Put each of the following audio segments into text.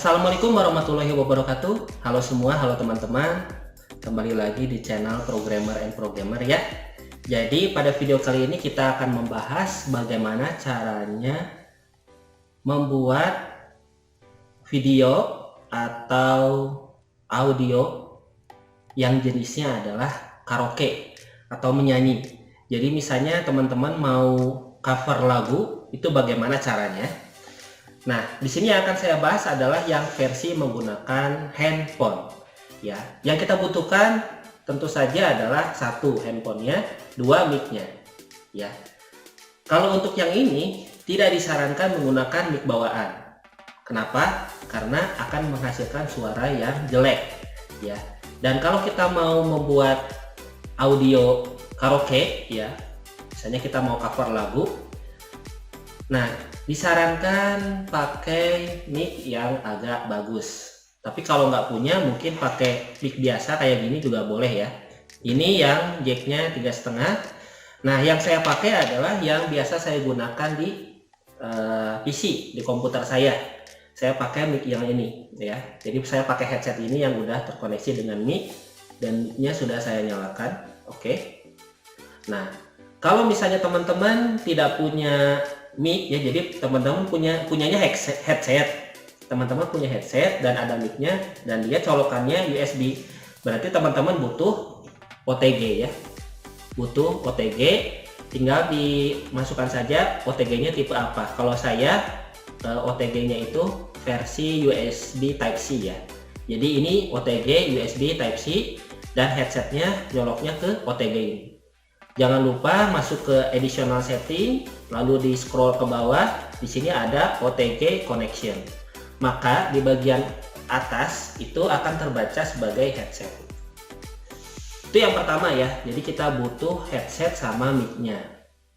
Assalamualaikum warahmatullahi wabarakatuh. Halo semua, halo teman-teman. Kembali lagi di channel Programmer and Programmer ya. Jadi pada video kali ini kita akan membahas bagaimana caranya membuat video atau audio yang jenisnya adalah karaoke atau menyanyi. Jadi misalnya teman-teman mau cover lagu, itu bagaimana caranya? Nah, di sini yang akan saya bahas adalah yang versi menggunakan handphone. Ya, yang kita butuhkan tentu saja adalah satu handphonenya, dua mic-nya. Ya, kalau untuk yang ini tidak disarankan menggunakan mic bawaan. Kenapa? Karena akan menghasilkan suara yang jelek. Ya, dan kalau kita mau membuat audio karaoke, ya, misalnya kita mau cover lagu, nah disarankan pakai mic yang agak bagus. Tapi kalau nggak punya mungkin pakai mic biasa kayak gini juga boleh ya. Ini yang jacknya 3,5. Nah yang saya pakai adalah yang biasa saya gunakan di PC, di komputer saya. Saya pakai mic yang ini ya. Jadi saya pakai headset ini yang udah terkoneksi dengan mic dan mic-nya sudah saya nyalakan. Oke. Nah kalau misalnya teman-teman tidak punya mic ya, jadi teman-teman punyanya headset, teman-teman punya headset dan ada mic-nya dan dia colokannya USB, berarti teman-teman butuh OTG ya, butuh OTG, tinggal dimasukkan saja OTG-nya tipe apa. Kalau saya OTG-nya itu versi USB Type C ya, jadi ini OTG USB Type C dan headsetnya nyoloknya ke OTG ini. Jangan lupa masuk ke additional setting, lalu di scroll ke bawah. Di sini ada OTG connection. Maka di bagian atas itu akan terbaca sebagai headset. Itu yang pertama ya. Jadi kita butuh headset sama mic-nya.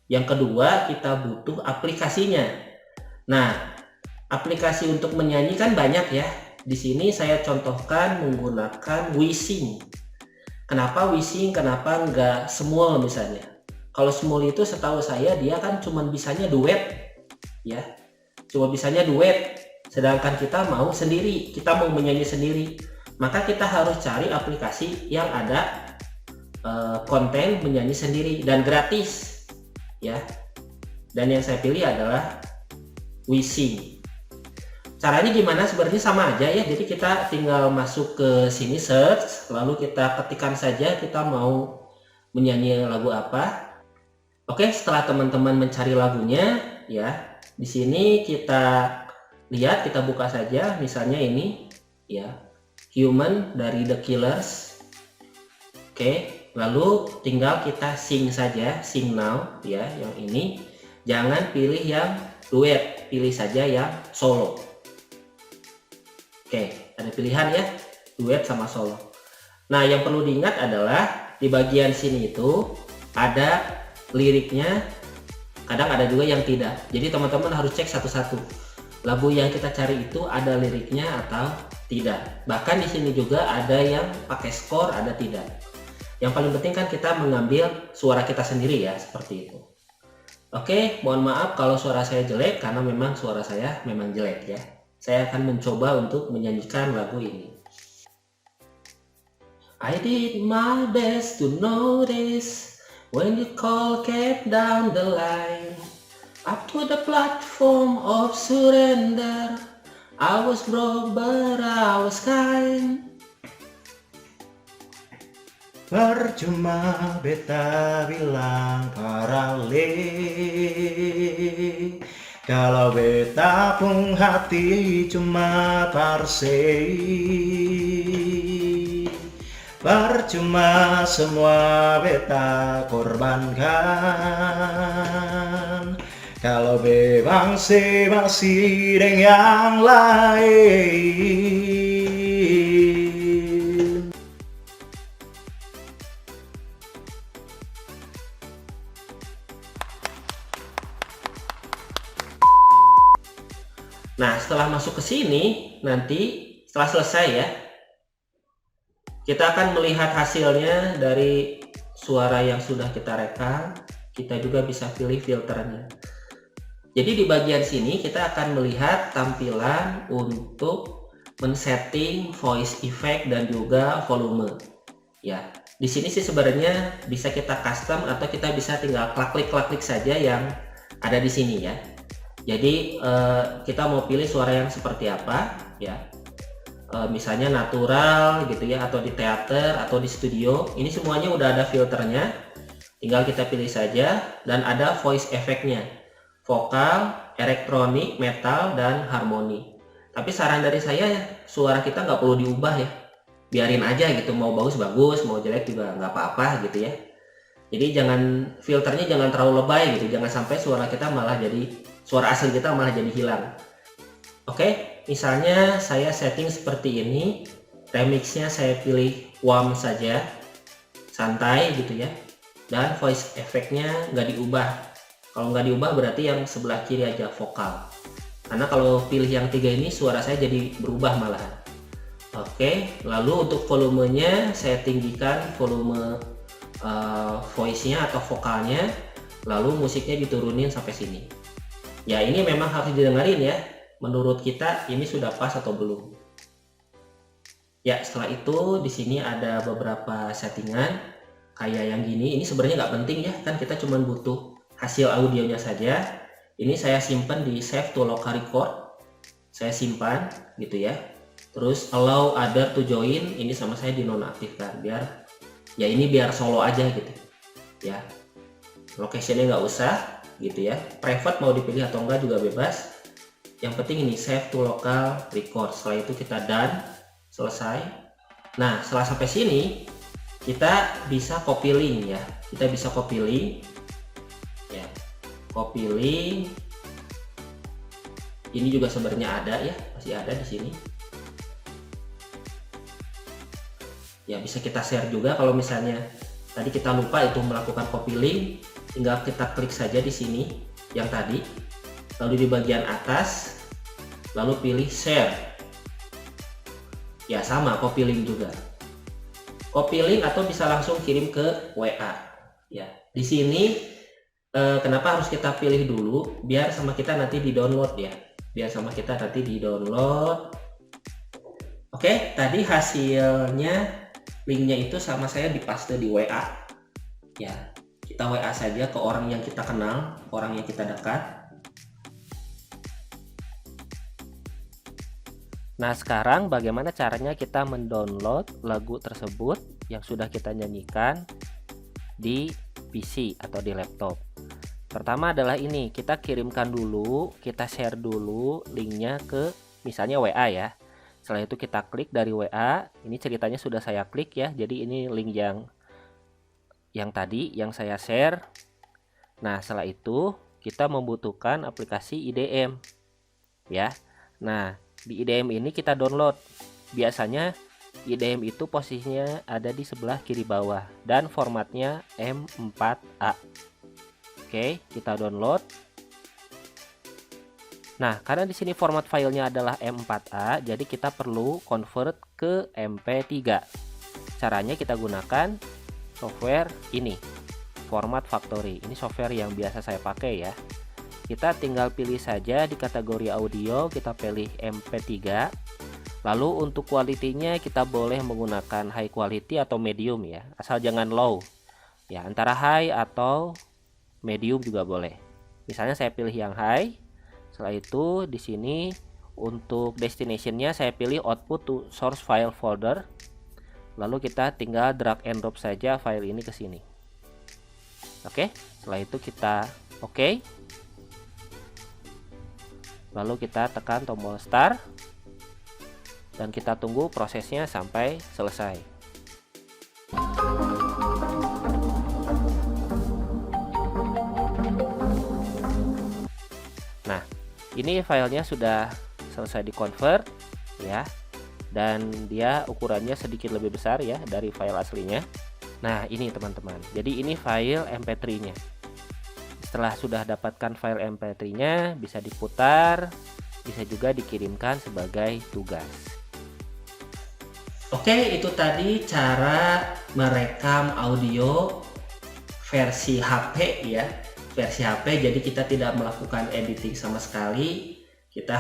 Yang kedua kita butuh aplikasinya. Nah, aplikasi untuk menyanyi kan banyak ya. Di sini saya contohkan menggunakan WeSing. Kenapa WeSing? Kenapa nggak Smule misalnya? Kalau Smule itu setahu saya dia kan cuma bisanya duet, ya, cuma bisanya duet. Sedangkan kita mau sendiri, kita mau menyanyi sendiri, maka kita harus cari aplikasi yang ada konten menyanyi sendiri dan gratis, ya. Dan yang saya pilih adalah WeSing. Caranya gimana? Sebenarnya sama aja ya. Jadi kita tinggal masuk ke sini search, lalu kita ketikkan saja kita mau menyanyi lagu apa. Oke, setelah teman-teman mencari lagunya ya, di sini kita lihat, kita buka saja misalnya ini ya, Human dari The Killers. Oke, lalu tinggal kita sing saja, sing now ya, yang ini. Jangan pilih yang duet, pilih saja yang solo. Oke, ada pilihan ya, duet sama solo. Nah, yang perlu diingat adalah di bagian sini itu ada liriknya, kadang ada juga yang tidak. Jadi teman-teman harus cek satu-satu. Lagu yang kita cari itu ada liriknya atau tidak. Bahkan di sini juga ada yang pakai skor, ada tidak. Yang paling penting kan kita mengambil suara kita sendiri ya, seperti itu. Oke, mohon maaf kalau suara saya jelek karena memang suara saya memang jelek ya. Saya akan mencoba untuk menyanyikan lagu ini. I did my best to notice when you call kept down the line up to the platform of surrender. I was broke but I was kind. Percuma beta bilang parale, kalau beta pun hati cuma parse. Percuma semua beta korbankan, kalau memang masih dengan yang lain. Nah, setelah masuk ke sini, nanti setelah selesai ya, kita akan melihat hasilnya dari suara yang sudah kita rekam. Kita juga bisa pilih filternya. Jadi di bagian sini kita akan melihat tampilan untuk men-setting voice effect dan juga volume. Ya, di sini sih sebenarnya bisa kita custom atau kita bisa tinggal klik saja yang ada di sini ya. Jadi kita mau pilih suara yang seperti apa ya. Misalnya natural gitu ya, atau di teater atau di studio. Ini semuanya udah ada filternya. Tinggal kita pilih saja, dan ada voice effect-nya. Vokal, elektronik, metal, dan harmoni. Tapi saran dari saya, suara kita nggak perlu diubah ya. Biarin aja gitu, mau bagus-bagus, mau jelek juga nggak apa-apa gitu ya. Jadi filternya jangan terlalu lebay gitu, jangan sampai suara asli kita malah jadi hilang. Oke, misalnya saya setting seperti ini, remixnya saya pilih warm saja, santai gitu ya, dan voice effect-nya nggak diubah. Kalau nggak diubah berarti yang sebelah kiri aja vokal. Karena kalau pilih yang 3 ini suara saya jadi berubah malahan. Oke, lalu untuk volumenya saya tinggikan volume voice-nya atau vokalnya, lalu musiknya diturunin sampai sini. Ya ini memang harus didengarin ya. Menurut kita ini sudah pas atau belum? Ya setelah itu di sini ada beberapa settingan kayak yang gini. Ini sebenarnya nggak penting ya, kan kita cuma butuh hasil audionya saja. Ini saya simpan di save to local record, saya simpan gitu ya. Terus allow other to join, ini sama saya dinonaktifkan biar solo aja gitu ya. Locationnya nggak usah gitu ya. Private mau dipilih atau enggak juga bebas. Yang penting ini save to local record. Setelah itu kita done, selesai. Nah setelah sampai sini kita bisa copy link ya. Kita bisa copy link ya. Copy link ini juga sebenarnya ada ya, masih ada di sini ya. Bisa kita share juga kalau misalnya tadi kita lupa itu melakukan copy link, tinggal kita klik saja di sini yang tadi, lalu di bagian atas lalu pilih share ya, sama copy link juga, copy link atau bisa langsung kirim ke WA ya. Di sini kenapa harus kita pilih dulu, biar sama kita nanti di download ya, Oke, tadi hasilnya linknya itu sama saya dipaste di WA ya. Kita WA saja ke orang yang kita kenal, orang yang kita dekat. Nah sekarang bagaimana caranya kita mendownload lagu tersebut yang sudah kita nyanyikan di PC atau di laptop. Pertama adalah ini, kita kirimkan dulu, kita share dulu linknya ke misalnya WA ya. Setelah itu kita klik dari WA, ini ceritanya sudah saya klik ya, jadi ini link yang tadi yang saya share. Nah setelah itu kita membutuhkan aplikasi IDM ya. Nah di IDM ini kita download. Biasanya IDM itu posisinya ada di sebelah kiri bawah dan formatnya M4A. Oke, kita download. Nah, karena di sini format filenya adalah M4A, jadi kita perlu convert ke MP3. Caranya kita gunakan software ini, Format Factory. Ini software yang biasa saya pakai ya. Kita tinggal pilih saja di kategori audio, kita pilih MP3. Lalu untuk kualitinya kita boleh menggunakan high quality atau medium ya, asal jangan low. Ya, antara high atau medium juga boleh. Misalnya saya pilih yang high. Setelah itu di sini untuk destinationnya saya pilih output to source file folder. Lalu kita tinggal drag and drop saja file ini ke sini. Oke, setelah itu kita oke. Lalu kita tekan tombol start dan kita tunggu prosesnya sampai selesai. Nah, ini filenya sudah selesai di-convert ya. Dan dia ukurannya sedikit lebih besar ya dari file aslinya. Nah, ini teman-teman. Jadi ini file MP3-nya. Setelah sudah dapatkan file MP3-nya, bisa diputar, bisa juga dikirimkan sebagai tugas. Oke, itu tadi cara merekam audio versi HP ya. Versi HP, jadi kita tidak melakukan editing sama sekali. Kita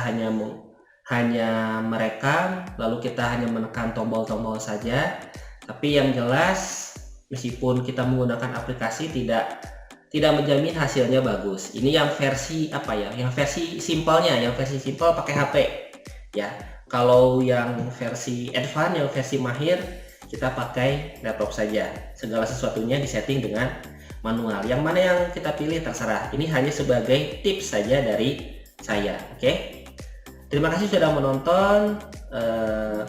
hanya merekam, lalu kita hanya menekan tombol-tombol saja. Tapi yang jelas, meskipun kita menggunakan aplikasi tidak menjamin hasilnya bagus. Ini yang versi apa ya? Yang versi simpelnya, yang versi simpel pakai HP ya. Kalau yang versi advance, yang versi mahir, kita pakai laptop saja. Segala sesuatunya disetting dengan manual. Yang mana yang kita pilih terserah. Ini hanya sebagai tips saja dari saya. Oke. Terima kasih sudah menonton.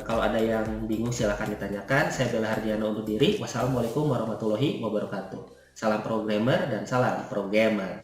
Kalau ada yang bingung silahkan ditanyakan. Saya Bella Hardiana undur diri. Wassalamualaikum warahmatullahi wabarakatuh. Salam programmer dan salam programmer.